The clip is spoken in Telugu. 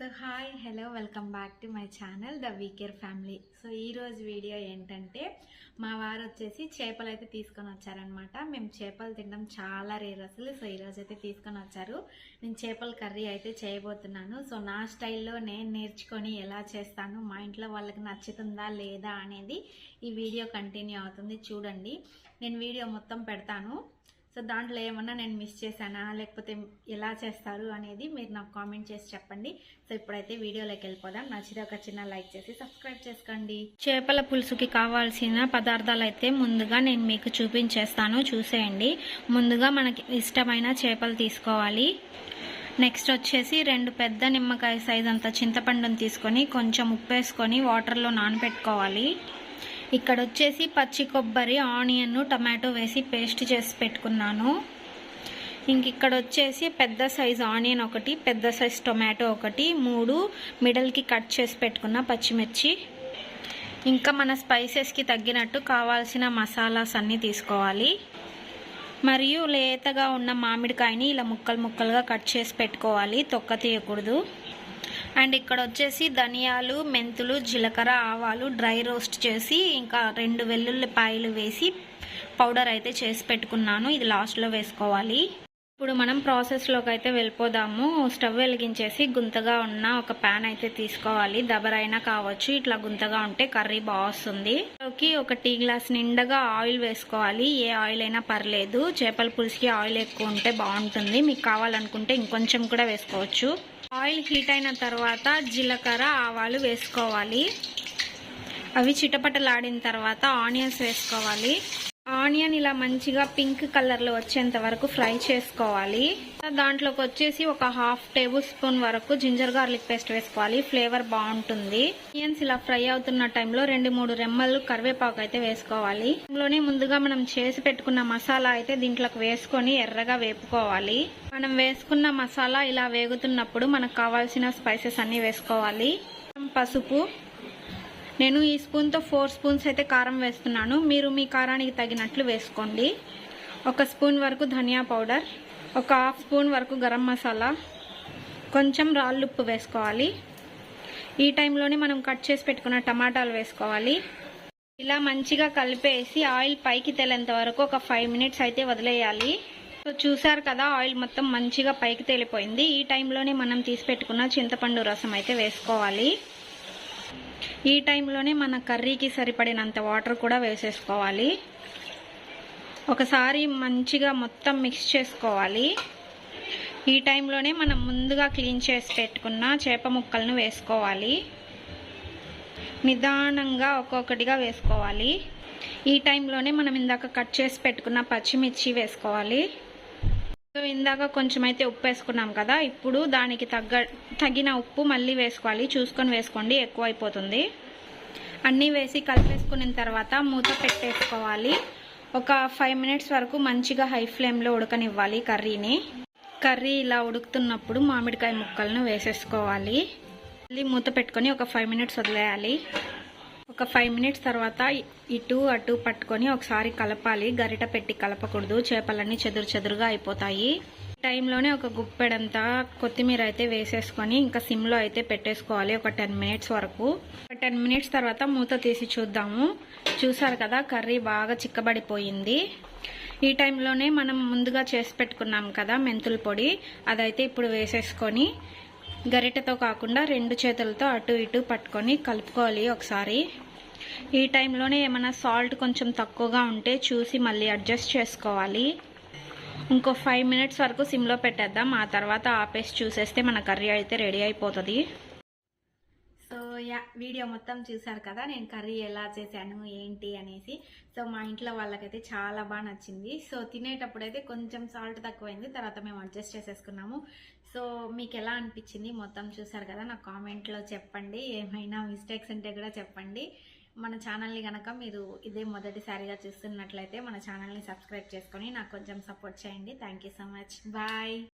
So hi hello welcome back to my channel the WeCare family. So ఈరోజు వీడియో ఏంటంటే మా వారు వచ్చేసి చేపలు అయితే తీసుకొని వచ్చారనమాట. మేము చేపలు తినడం చాలా రేర్ అసలు. సో ఈరోజు అయితే తీసుకొని వచ్చారు. నేను చేపల కర్రీ అయితే చేయబోతున్నాను. సో నా స్టైల్లో నేను నేర్చుకొని ఎలా చేస్తాను, మా ఇంట్లో వాళ్ళకి నచ్చుతుందా లేదా అనేది ఈ వీడియో కంటిన్యూ అవుతుంది. చూడండి, నేను వీడియో మొత్తం పెడతాను. సో దాంట్లో ఏమన్నా నేను మిస్ చేశానా లేకపోతే ఎలా చేస్తారు అనేది మీరు నాకు కామెంట్ చేసి చెప్పండి. సో ఇప్పుడైతే వీడియోలోకి వెళ్ళిపోదాం. నచ్చితే ఒక చిన్న లైక్ చేసి సబ్స్క్రైబ్ చేసుకోండి. చేపల పులుసుకి కావాల్సిన పదార్థాలు అయితే ముందుగా నేను మీకు చూపించేస్తాను, చూసేయండి. ముందుగా మనకి ఇష్టమైన చేపలు తీసుకోవాలి. నెక్స్ట్ వచ్చేసి 2 పెద్ద నిమ్మకాయ సైజ్ అంత చింతపండుని తీసుకొని కొంచెం ఉప్పు వేసుకొని వాటర్లో నానబెట్టుకోవాలి. ఇక్కడ వచ్చేసి పచ్చి కొబ్బరి, ఆనియన్, టమాటో వేసి పేస్ట్ చేసి పెట్టుకున్నాను. ఇక్కడ వచ్చేసి పెద్ద సైజ్ ఆనియన్ ఒకటి, పెద్ద సైజ్ టొమాటో ఒకటి, 3 మిడిల్కి కట్ చేసి పెట్టుకున్న పచ్చిమిర్చి. ఇంకా మన స్పైసెస్కి తగ్గినట్టు కావాల్సిన మసాలాస్ అన్నీ తీసుకోవాలి. మరియు లేతగా ఉన్న మామిడికాయని ఇలా ముక్కలుగా కట్ చేసి పెట్టుకోవాలి, తొక్క తీయకూడదు. అండ్ ఇక్కడ వచ్చేసి ధనియాలు, మెంతులు, జీలకర్ర, ఆవాలు డ్రై రోస్ట్ చేసి ఇంకా 2 వెల్లుల్లిపాయలు వేసి పౌడర్ అయితే చేసి పెట్టుకున్నాను. ఇది లాస్ట్లో వేసుకోవాలి. ఇప్పుడు మనం ప్రాసెస్లోకి అయితే వెళ్ళిపోదాము. స్టవ్ వెలిగించేసి గుంతగా ఉన్న ఒక ప్యాన్ అయితే తీసుకోవాలి. దబరైనా కావచ్చు, ఇట్లా గుంతగా ఉంటే కర్రీ బాగా వస్తుంది. ఒక టీ గ్లాస్ నిండగా ఆయిల్ వేసుకోవాలి. ఏ ఆయిల్ అయినా పర్లేదు. చేపల పులుసుకి ఆయిల్ ఎక్కువ ఉంటే బాగుంటుంది. మీకు కావాలనుకుంటే ఇంకొంచెం కూడా వేసుకోవచ్చు. ఆయిల్ హీట్ అయిన తర్వాత జీలకర్ర, ఆవాలు వేసుకోవాలి. అవి చిటపటలాడిన తర్వాత ఆనియన్స్ వేసుకోవాలి. ఆనియన్ ఇలా మంచిగా పింక్ కలర్లో వచ్చేంత వరకు ఫ్రై చేసుకోవాలి. దాంట్లోకి వచ్చేసి ఒక ½ టేబుల్ స్పూన్ వరకు జింజర్ గార్లిక్ పేస్ట్ వేసుకోవాలి. ఫ్లేవర్ బాగుంటుంది. ఆనియన్స్ ఇలా ఫ్రై అవుతున్న టైంలో 2-3 రెమ్మలు కరివేపాకు అయితే వేసుకోవాలి. ఇందులోనే ముందుగా మనం చేసి పెట్టుకున్న మసాలా అయితే దీంట్లోకి వేసుకొని ఎర్రగా వేపుకోవాలి. మనం వేసుకున్న మసాలా ఇలా వేగుతున్నప్పుడు మనకు కావాల్సిన స్పైసెస్ అన్ని వేసుకోవాలి. పసుపు, నేను ఈ స్పూన్తో 4 స్పూన్స్ అయితే కారం వేస్తున్నాను. మీరు మీ కారానికి తగినట్లు వేసుకోండి. 1 స్పూన్ వరకు ధనియా పౌడర్, ఒక ½ స్పూన్ వరకు గరం మసాలా, కొంచెం రాళ్ళుప్పు వేసుకోవాలి. ఈ టైంలోనే మనం కట్ చేసి పెట్టుకున్న టమాటాలు వేసుకోవాలి. ఇలా మంచిగా కలిపేసి ఆయిల్ పైకి తేలేంత వరకు ఒక 5 మినిట్స్ అయితే వదిలేయాలి. సో చూసారు కదా, ఆయిల్ మొత్తం మంచిగా పైకి తేలిపోయింది. ఈ టైంలోనే మనం తీసి పెట్టుకున్న చింతపండు రసం అయితే వేసుకోవాలి. ఈ టైంలోనే మన కర్రీకి సరిపడినంత వాటర్ కూడా వేసేసుకోవాలి. ఒకసారి మంచిగా మొత్తం మిక్స్ చేసుకోవాలి. ఈ టైంలోనే మనం ముందుగా క్లీన్ చేసి పెట్టుకున్న చేప ముక్కలను వేసుకోవాలి. నిదానంగా ఒక్కొక్కటిగా వేసుకోవాలి. ఈ టైంలోనే మనం ఇందాక కట్ చేసి పెట్టుకున్న పచ్చిమిర్చి వేసుకోవాలి. ఇందాక కొంచెం అయితే ఉప్పు వేసుకున్నాం కదా, ఇప్పుడు దానికి తగిన ఉప్పు మళ్ళీ వేసుకోవాలి. చూసుకొని వేసుకోండి, ఎక్కువ అయిపోతుంది. అన్నీ వేసి కలిపేసుకున్న తర్వాత మూత పెట్టేసుకోవాలి. ఒక 5 మినిట్స్ వరకు మంచిగా హై ఫ్లేమ్లో ఉడకనివ్వాలి కర్రీని. కర్రీ ఇలా ఉడుకుతున్నప్పుడు మామిడికాయ ముక్కలను వేసేసుకోవాలి. మళ్ళీ మూత పెట్టుకొని ఒక 5 మినిట్స్ వదిలేయాలి. ఒక 5 మినిట్స్ తర్వాత ఇటు అటు పట్టుకొని ఒకసారి కలపాలి. గరిట పెట్టి కలపకూడదు, చేపలన్నీ చెదురుగా అయిపోతాయి. టైంలోనే ఒక గుప్పెడంత కొత్తిమీర అయితే వేసేసుకొని ఇంకా సిమ్లో అయితే పెట్టేసుకోవాలి ఒక 10 మినిట్స్ వరకు. 10 మినిట్స్ తర్వాత మూత తీసి చూద్దాము. చూసారు కదా, కర్రీ బాగా చిక్కబడిపోయింది. ఈ టైంలోనే మనం ముందుగా చేసి పెట్టుకున్నాం కదా మెంతుల పొడి, అదైతే ఇప్పుడు వేసేసుకొని గరిటెతో కాకుండా 2 చేతులతో అటు ఇటు పట్టుకొని కలుపుకోవాలి ఒకసారి. ఈ టైంలోనే ఏమైనా సాల్ట్ కొంచెం తక్కువగా ఉంటే చూసి మళ్ళీ అడ్జస్ట్ చేసుకోవాలి. ఇంకో 5 మినిట్స్ వరకు సిమ్లో పెట్టేద్దాం. ఆ తర్వాత ఆపేసి చూసేస్తే మన కర్రీ అయితే రెడీ అయిపోతుంది. సో వీడియో మొత్తం చూసారు కదా, నేను కర్రీ ఎలా చేశాను ఏంటి అనేసి. సో మా ఇంట్లో వాళ్ళకైతే చాలా బాగా నచ్చింది. సో తినేటప్పుడు అయితే కొంచెం సాల్ట్ తక్కువైంది, తర్వాత మేము అడ్జస్ట్ చేసేసుకున్నాము. సో మీకు ఎలా అనిపించింది మొత్తం చూసారు కదా, నాకు కామెంట్లో చెప్పండి. ఏమైనా మిస్టేక్స్ ఉంటే కూడా చెప్పండి. మన ఛానల్ని కనుక మీరు ఇదే మొదటిసారిగా చూస్తున్నట్లయితే మన ఛానల్ని సబ్స్క్రైబ్ చేసుకొని నాకు కొంచెం సపోర్ట్ చేయండి. Thank you so much. Bye.